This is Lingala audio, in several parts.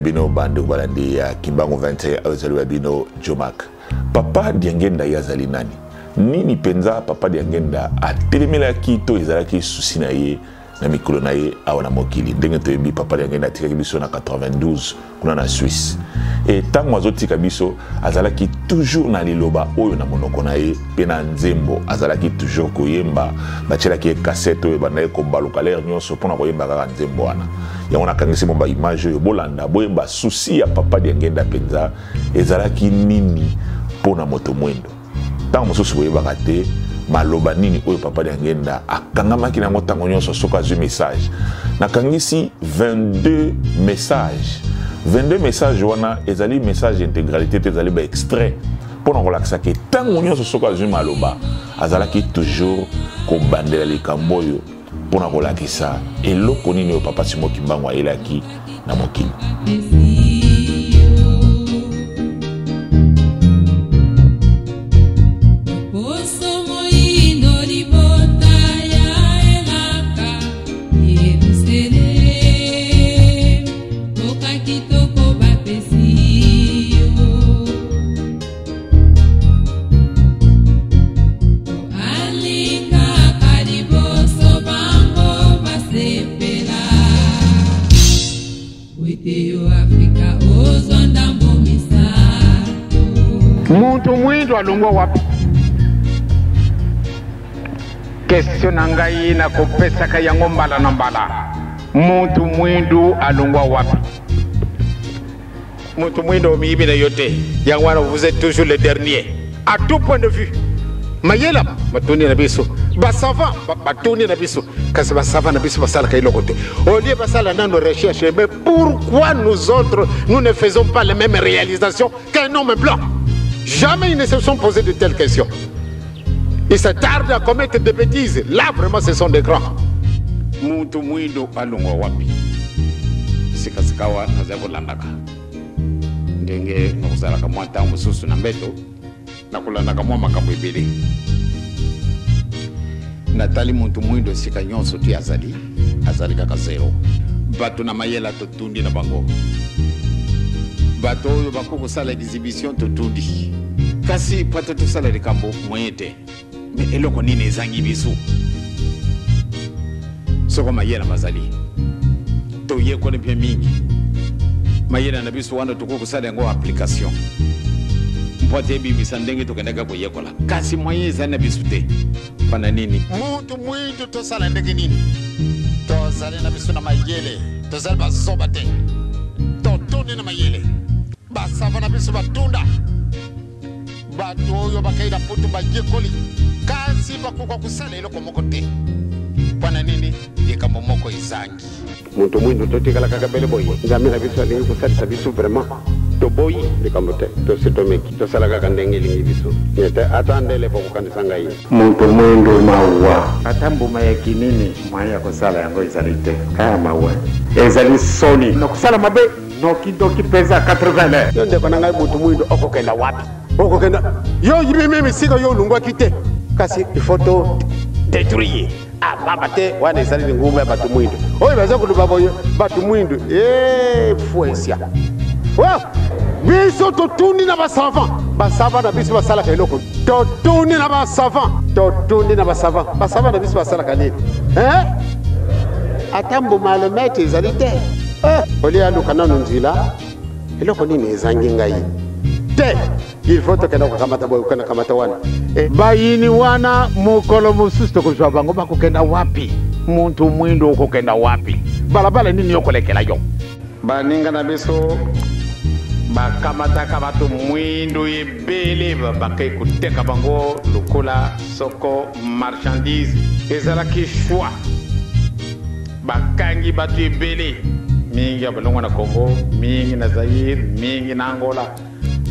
Bino bande balandi ya Kimbangu 21 azali bino Jomak. Papa Diangenda yazali nani? Nini penza papa Diangenda atelemela kito ezalaki susi na ye na mikolo na ye awana mokili. Ndenge toyebi papa Diangenda atikaki biso na 92 kuna na Suisse. Et tango azotika biso azalaki toujours na liloba oyo na monoko na ye pe na nzembo azalaki toujours koyemba batielaki cassette oyo banaye kobaluka l'air nyonso pona koyemba kaka nzembo wana. Yango nakangisi bomba image oyo bolanda boyemba susi ya papa Diangenda penza ezalaki nini pona moto mwendo. Tango mosusu boyebaka te maloba nini oyo papa Diangenda akangamaki nango tango nyonso soka azwi message. Nakangisi 22 messages. 22 messages wana ezali message intégralité ezali ba extrait pour relaxer que tango nyonso soka azwi maloba azalaki toujours ko bandela likambo yo pour relaxer eloko nini oyo papa Simon Kimbangu ayelaki na mokili. Muntu mwindo alungwa wapi? Question nangai na kopesa kaya ngombala na mbala. Muntu mwindo alungwa wapi? Muntu mwindo miibi na yote. Yangwana vous êtes toujours le dernier. À tout point de vue. Mayela matuni na biso. Basava batuni na biso. Kasi basava na biso basala kailo kote. Au lieu basala dans nos recherches, mais pourquoi nous autres nous ne faisons pas les mêmes réalisations qu'un homme blanc? Jamais ils ne se sont posés de telles questions. Ils se tardent à commettre des bêtises. Là, vraiment, ce sont des grands. Muntu mwindo alungwa wapi? Sikasikawa nazevo landaka. Ndenge nakuzalaka mwata mususu na mbeto. Nakulandaka mwa makambo ebele. Natali muntu mwindo sika nyonso ti azali. Azali kaka zero. Bato na mayela totundi na bango. Bato oyo bakoko sala exhibition totundi. Kasi pato to sala likambo moyete. Me eloko nini ezangi biso. Soko mayela mazali. To ye kone pia mingi. Mayela na biso wana tukoko sala ngo application. Mpote bibi sandenge to kendaga ko yekola. Kasi moye zana bisute. Pana nini? Muntu mwindo to sala ndenge nini? To sala na biso na mayele. To sala bazobate. To tuni na mayele. Basava na biso batunda. Batu oyo bakaida putu bajekoli. Kasi bakuka kusala eloko moko te. Pana nini? Likambo moko izangi. Muntu mwindo totikala kaka bele boy. Ngamira biso alingi kusalisa biso vraiment. To boy likambo te. To setomeki. To sala kaka ndenge lingi biso. Nyete atandele po kukanisa ngai. Muntu mwindo mawa. Atambu mayaki nini? Mwaya kusala yango izalite. Kaya mawa. Ezali soni. No kusala mabe. Noki pesa 80. Yonde kona ngai muntu mwindo okokenda wapi? Okokenda. Yo yibi mimi sika yo lungwa kite. Kasi ifoto détruire. Ah baba te wana ezali ngumba ya batu mwindo. Oyo baza kuluba boyo batu mwindo. Fuesia. Wa! Biso totundi na basavant. Basavant na biso basala ka eloko. Totundi na basavant. Totundi na basavant. Basavant na biso basala ka nini? Atambo malomete ezali te. Olia lukana nunzila. Eloko nini ezangi ngai. Te! Il faut que nous kamata boy kana kamata wana. Bayini wana mukolo mususu tokujwa bango bakukenda wapi? Muntu mwindo ukokenda wapi? Balabala nini yokolekela yo? Baninga na biso bakamata kabatu mwindo ebele bakay kuteka bango lokola soko marchandise ezala ki choix. Bakangi batu ebele mingi abalongo na Congo, mingi na Zaire, mingi na Angola.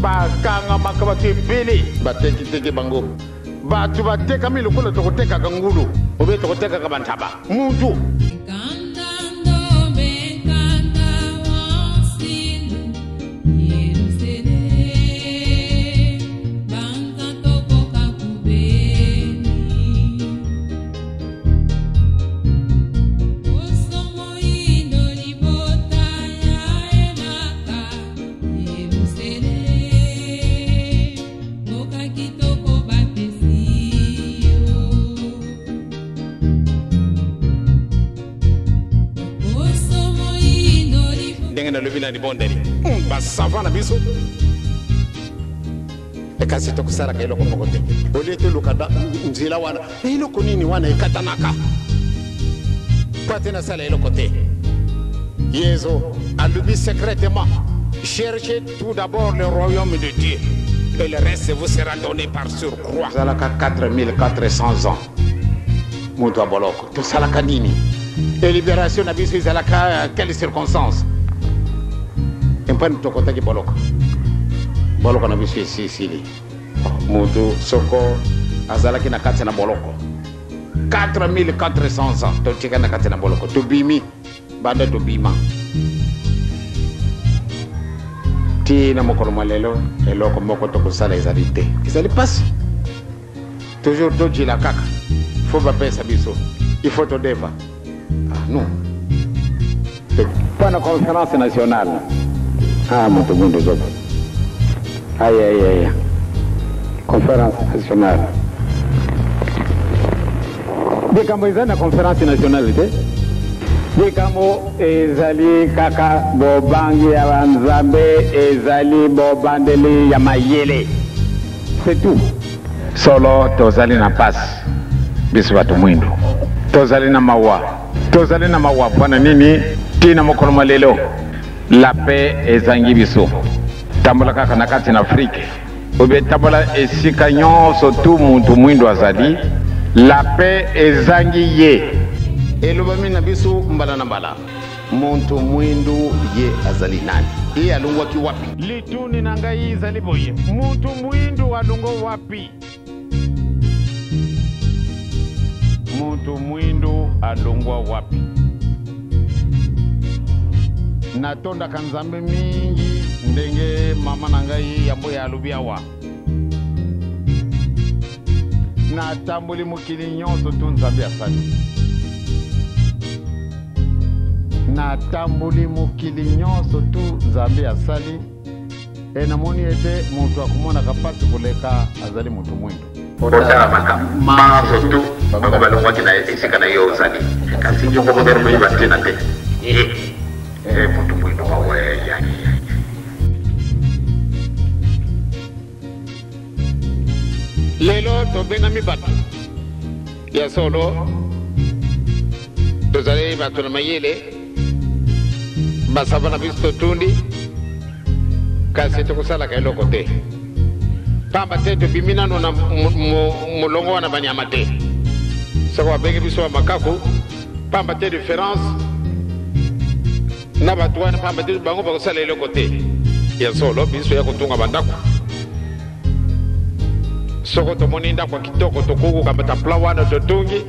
Bakanga makabatu ebele bateki teke bango. Batu bateka milokolo tokoteka kangulu. Obe tokoteka kabantaba. Muntu le vina ni bondeli ba savana biso e kasi to kusala kailo ko mokote olete lukada nzila wana ilo konini wana ikatanaka kwa tena sala ilo kote Yezo a lui secrètement cherchez tout d'abord le royaume de Dieu et le reste vous sera donné par surcroît. Zalaka 4400 ans. Mutu boloko. Tout salaka nini. Et libération na biso zalaka quelles circonstances? Empani to kota ki boloko. Boloko na biso sisili. Mutu soko azalaki na kati na boloko. 4400 ans. To tika na kati na boloko. To bimi banda to bima. Tina mokolo malelo eloko moko to kusala ezali te ezali pasi toujours doji la kaka faut pas pesa biso il faut to deva non Pana conférence nationale moto mundo zoba ay conférence nationale de kamo izana conférence nationale te Dikamo ezali kaka bobangi ya banzambe ezali bobandeli ya mayele. C'est tout. Solo tozali na pass. Biso batu mwindo. Tozali na mawa. Tozali na mawa pana nini? Tina mokolo malelo. La paix ezangi biso. Tambola kaka na kati na Afrique. Obe tambola esika nyonso tu muntu mwindo azali. La paix ezangi ye. Elobami na biso mbala na mbala muntu mwindu ye azali nani ye alungwa ki wapi lituni na ngai izali boye muntu mwindu alungo wapi muntu mwindu alungwa wapi natonda kanzambe mingi ndenge mama na ngai yambo ya alubiawa natambuli mukili nyonso tu nzambe asali na tambuli mukili nyonso tu nzambe asali namoni ete muntu akumona kapasi kuleka azali muntu mwindo Ota maso tu babalongwa kina esika na yo uzali kasi nyongo modero mwiba tena te muntu mwindo wawe yani lelo to benga mi batu ya solo tozali batu na mayele basavana bisto tundi kasi tukusala kailoko te pamba te to biminano na mulongo wana banyama te soko wabenge biso wa makaku pamba te différence na batu wana pamba te bango bakusala iloko te ya solo biso ya kutunga bandako soko tomoni ndako kitoko tokuku kambata pla wana totungi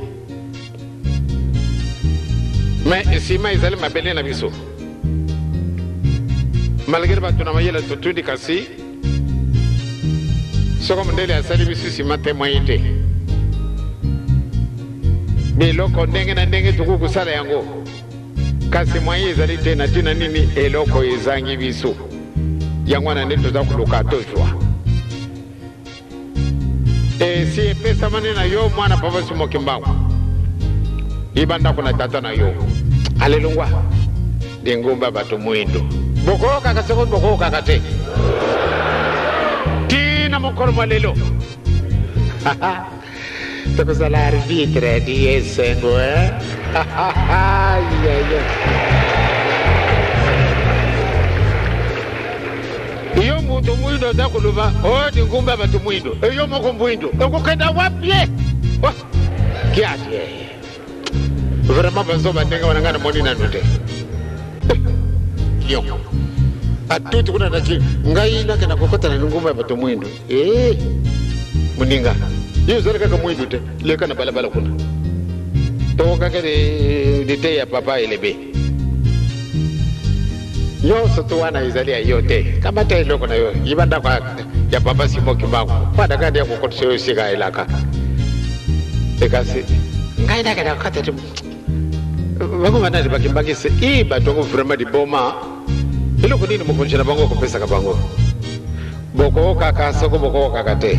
me sima izali mabele na biso malgré batu na mayela totundi kasi soko mndele asali biso sima témoin te biloko ndenge na ndenge tukuku sala yango kasi moyen ezali te na tina nini eloko ezangi biso yango na nde toza koluka tozwa si epesamani na yo mwana papa simoki mbangu ibandako na tata na yo alelungwa dengumba bato mwindo bokoka kasoko bokoka kate tina mokolo malelo tokozala arbitre di esengo iyo muntu mwindo za kuluva dengumba bato mwindo iyo moko mwindo okukenda wapye kiaje vraiment bazoba ndenge wanangana moni na nute yo atuti kuna naki ngai nake na kokota na ngumba ya bato mwindo muninga yo zala kaka mwindo te leka na balabala kuna to kaka de te ya papa elebe yo soto wana izalia yote kama ta iloko na yo ibanda kwa ya papa simoki bangu kwa daga dia kokotso yo siga ilaka ekasi ngai nake na kokata tu bango manani bakimbakise batongo vraiment di boma iloko nini mukonjela bango ko pesa ka bango boko kaka soko boko kaka te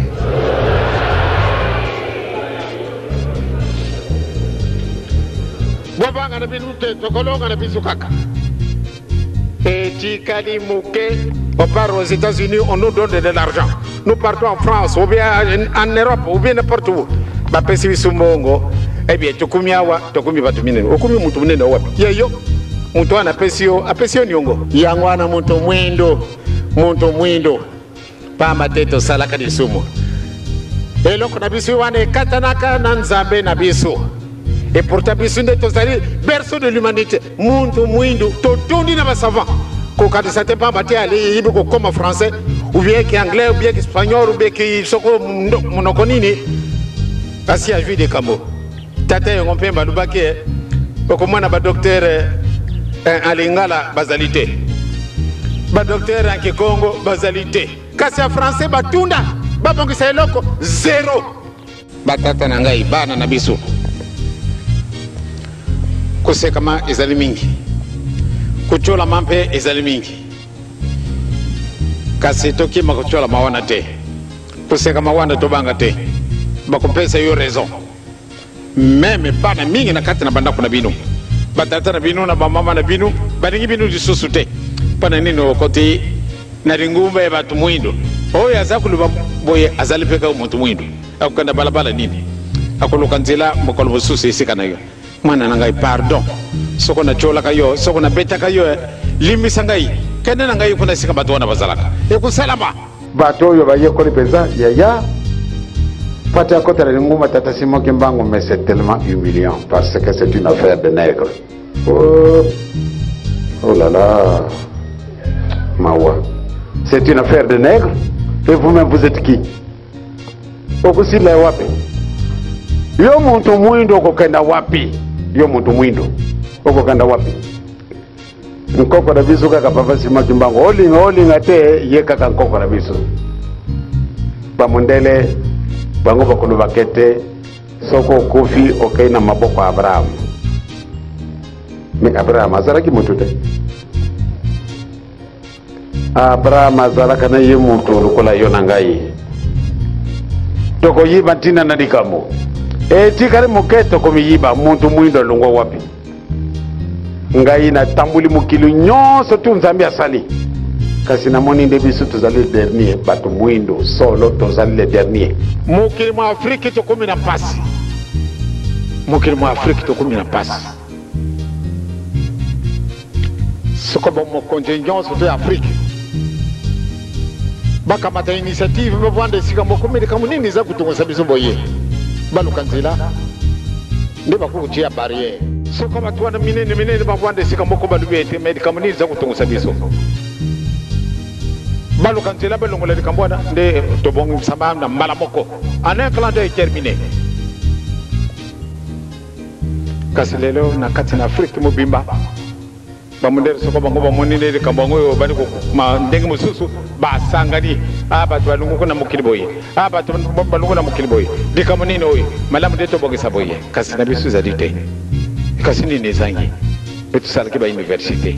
bobanga na binu te tokolonga na bisu kaka On part aux États-Unis, on nous donne de l'argent. Nous partons en France, ou bien en Europe, ou bien n'importe où. Bapesi sumongo, eh bien, tukumi awa, tukumi batumine. Okumi mutu munene wapi? Yeyo, mutu ana apesio nyongo. Yangwana mutu mwindo. Pamba teto salaka di sumo. Eloko na biso wane katanaka na nzambe na biso. Et pourtant biso ndeto zali berceau de l'humanité. Muntu mwindo, totundi na basavant. Kokati sate pamba te ali yibi ko comme français, ou bien qui anglais, ou bien qui espagnol, ou bien qui soko monokonini. Asi a vu des camo. Tate ngompe balubake. Okomana ba docteur alingala bazalité. Ba docteur en Congo bazalité. Kasi a français batunda. Babongisa eloko zero. Batata na ngai bana na biso. Kusekama ezali mingi. Kuchola mampe ezali mingi. Kasi toki makuchola mawana te. Kusekama wanda tobanga te. Bakopesa yo raison. Même bana mingi na kati na banda kuna binu. Batata na binu na mama na binu, baningi binu disusu te. Pana nino kote na ringumba ya batu mwindo. Oya azakulu boye azali peka umuntu mwindo. Akukanda balabala nini? Akuluka nzela mokolo mususu isika na yo. Mwana nangai pardon. Soko na chola kayo, soko na beta kayo, limisa ngai. Kende na ngai kuna sika batu wana bazalaka. Ekusalama. Bato yo baye koli peza ya. Pata côté la nguma tata Simon Kimbangu, mais c'est tellement humiliant parce que c'est une affaire de nègre. Oh là là. Mawa. C'est une affaire de nègre. Et vous-même, vous êtes qui? Okusi la wapi? Yo muntu mwindo kokenda wapi? Yo muntu mwindo kokenda wapi? Nkoko na biso kaka papa Simon Kimbangu. Olinga te ye kaka nkoko na biso. Bamundele bango bakulu bakete soko kofi okay na maboko Abraham. Mais Abraham azalaki mutu te. Abraham azalaka na ye mutu lokola yo na ngai. Toko yiba tina na likambo. Tikali muketo komiyiba muntu mwindo longo wapi? Ngai na tambuli mukili nyonso tu nzambe asali. Kasi na moni nde biso tozali le dernier, batu mwindo solo tozali le dernier. Mukili mwa Afrika tokomi na pasi. Mukili mwa Afrika tokomi na pasi. Soko bomo contingence de Afrique. Baka mata initiative mbwande sika mokomedi kamunini za kutongosa biso boye. Balukanzila nde bakutia barrière. Soko batwana minene mbwande sika moko balubete medi kamunini za kutongosa biso. Balukanzila belongola likambwana nde tobongo samba na malamoko. Un calendrier terminé. Kasi lelo na kati na Afrique mobimba. Bamundere soko bango bamonine likambango yo bani ko ndenge mususu basangani abatu balungu na mukiliboye abatu balungu na mukiliboye dikamonine oyo malamu de tobogisa boye kasi na bisu zadite kasi ni nezangi betu salaki ba université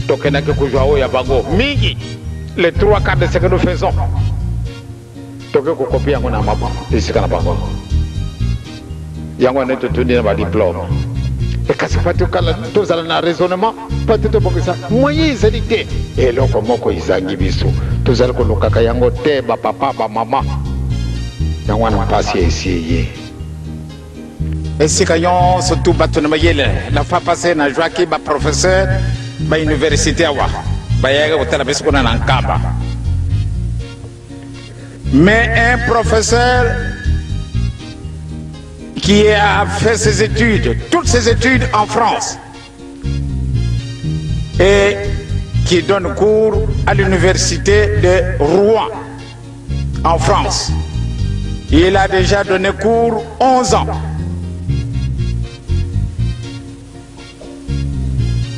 tokena ke kujwa oyo bango mingi les 3/4 de ce que nous faisons toke ko copier yango na mapa isika na bango yango neto tundina ba diplôme. Et quand c'est pas tout cas, tous allons en raisonnement, pas tout le monde ça. Moyen zalité. Et là, comment qu'on izangi biso, tous allons qu'on kaka yango te, ba papa, ba maman. Yango na passer ici. Et si kayon surtout battu na mayele, la fois passée na joaki ba professeur, ba université awa, ba yaga hôtel biso qu'on a nkaba. Mais un professeur qui a fait ses études, toutes ses études en France, et qui donne cours à l'université de Rouen, en France. Il a déjà donné cours 11 ans.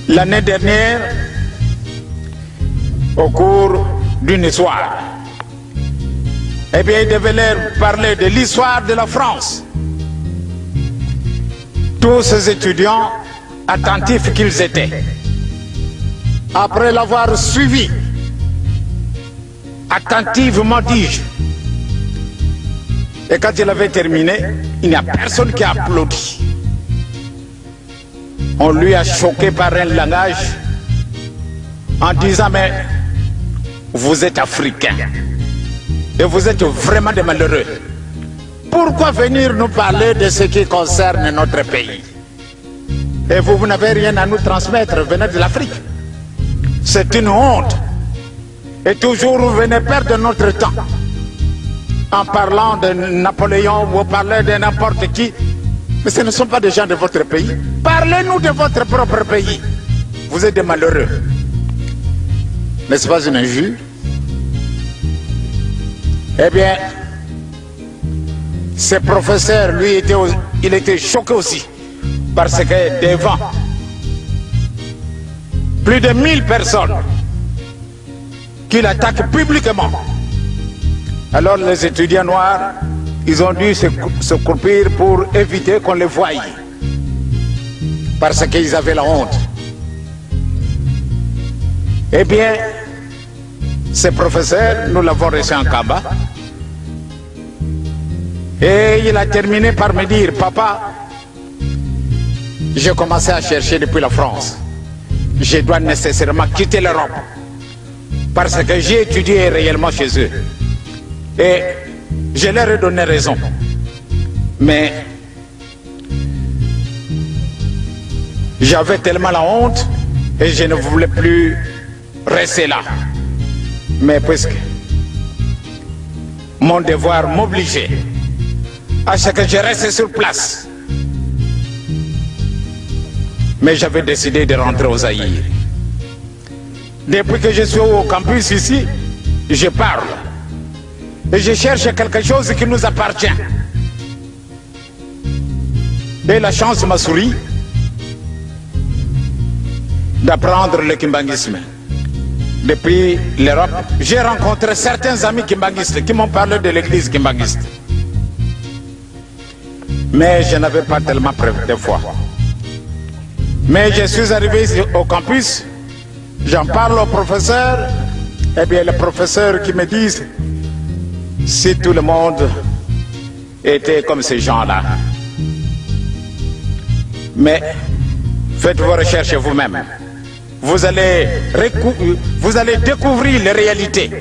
L'année dernière, au cours d'une histoire, eh bien, il devait leur parler de l'histoire de la France. Tous ces étudiants, attentifs qu'ils étaient, après l'avoir suivi, attentivement dis-je, et quand il avait terminé, il n'y a personne qui a applaudi. On lui a choqué par un langage en disant mais vous êtes africains et vous êtes vraiment des malheureux. Pourquoi venir nous parler de ce qui concerne notre pays? Et vous n'avez rien à nous transmettre venant de l'Afrique. C'est une honte. Et toujours vous venez perdre notre temps en parlant de Napoléon ou parler de n'importe qui. Mais ce ne sont pas des gens de votre pays. Parlez-nous de votre propre pays. Vous êtes des malheureux. N'est-ce pas une injure? Eh bien, ce professeur, lui, il était choqué aussi. Parce que devant plus de 1000 personnes qui l'attaquent publiquement, alors les étudiants noirs, ils ont dû se croupir pour éviter qu'on les voie. Parce qu'ils avaient la honte. Eh bien, ce professeur, nous l'avons reçu en Kaba. Et il a terminé par me dire, papa, j'ai commencé à chercher depuis la France. Je dois nécessairement quitter l'Europe. Parce que j'ai étudié réellement chez eux. Et je leur ai donné raison. Mais j'avais tellement la honte et je ne voulais plus rester là. Mais puisque mon devoir m'obligeait à ce que je reste sur place, mais j'avais décidé de rentrer au Zaïre. Depuis que je suis au campus ici, je parle. Et je cherche quelque chose qui nous appartient. Et la chance m'a souri d'apprendre le kimbanguisme. Depuis l'Europe, j'ai rencontré certains amis kimbanguistes qui m'ont parlé de l'église kimbanguiste. Mais je n'avais pas tellement de foi. Mais je suis arrivé ici au campus, j'en parle au professeur, et bien le professeur qui me dit, si tout le monde était comme ces gens-là. Mais faites vos recherches vous-même. Vous allez découvrir les réalités.